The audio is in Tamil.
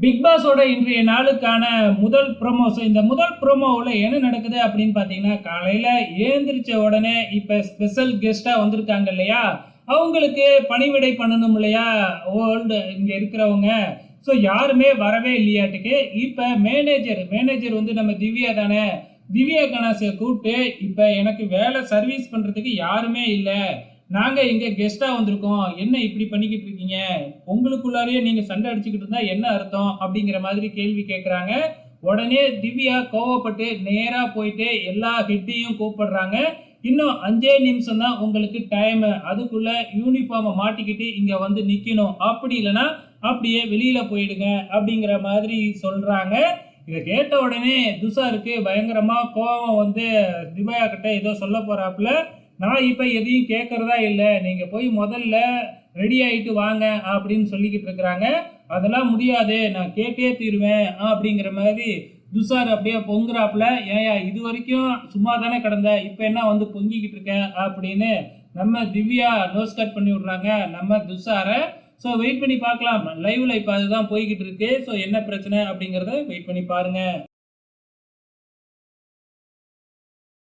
பிக் பாஸோட இன்றைய நாளுக்கான முதல் ப்ரோமோ. இந்த முதல் ப்ரோமோவில் என்ன நடக்குது அப்படின்னு பார்த்தீங்கன்னா, காலையில் ஏந்திரிச்ச உடனே இப்போ ஸ்பெஷல் கெஸ்ட்டாக வந்திருக்காங்க இல்லையா, அவங்களுக்கு பணிவிடை பண்ணணும் இல்லையா ஓல்டு இங்கே இருக்கிறவங்க. ஸோ யாருமே வரவே இல்லையாட்டுக்கு. இப்போ மேனேஜர் வந்து நம்ம திவ்யா தானே, திவ்யா கணேசை கூப்பிட்டு இப்போ எனக்கு வேலை சர்வீஸ் பண்ணுறதுக்கு யாருமே இல்லை, நாங்கள் இங்கே கெஸ்ட்டாக வந்திருக்கோம், என்ன இப்படி பண்ணிக்கிட்டு இருக்கீங்க, உங்களுக்குள்ளாரையே நீங்கள் சண்டை அடிச்சுக்கிட்டு இருந்தா என்ன அர்த்தம் அப்படிங்கிற மாதிரி கேள்வி கேட்குறாங்க. உடனே திவ்யா கோவப்பட்டு நேராக போயிட்டு எல்லா ஹெட்டையும் கூப்பிடுறாங்க. இன்னும் 5 நிமிஷம் தான் உங்களுக்கு டைமு, அதுக்குள்ள யூனிஃபார்மை மாட்டிக்கிட்டு இங்கே வந்து நிற்கணும், அப்படி இல்லைன்னா அப்படியே வெளியில போயிடுங்க அப்படிங்கிற மாதிரி சொல்றாங்க. இதை கேட்ட உடனே துஷாருக்கு பயங்கரமா கோபம் வந்து திவ்யா கிட்ட ஏதோ சொல்ல போறாப்புல. நான் இப்ப எதையும் கேட்கறதா இல்லை, நீங்க போய் முதல்ல ரெடி ஆயிட்டு வாங்க அப்படின்னு சொல்லிக்கிட்டு இருக்கிறாங்க. அதெல்லாம் முடியாது, நான் கேட்டே தீருவேன் அப்படிங்கிற மாதிரி துஷார் அப்படியே பொங்குறாப்புல. ஏயா இது வரைக்கும் சும்மா தானே கிடந்த, இப்ப என்ன வந்து பொங்கிக்கிட்டு இருக்க அப்படின்னு நம்ம திவ்யா நோஸ் கட் பண்ணி விடுறாங்க நம்ம துஷாரை. ஸோ வெயிட் பண்ணி பார்க்கலாம். லைவ்ல இப்போ அதுதான் போய்கிட்டு இருக்கு. ஸோ என்ன பிரச்சனை அப்படிங்கிறத வெயிட் பண்ணி பாருங்க.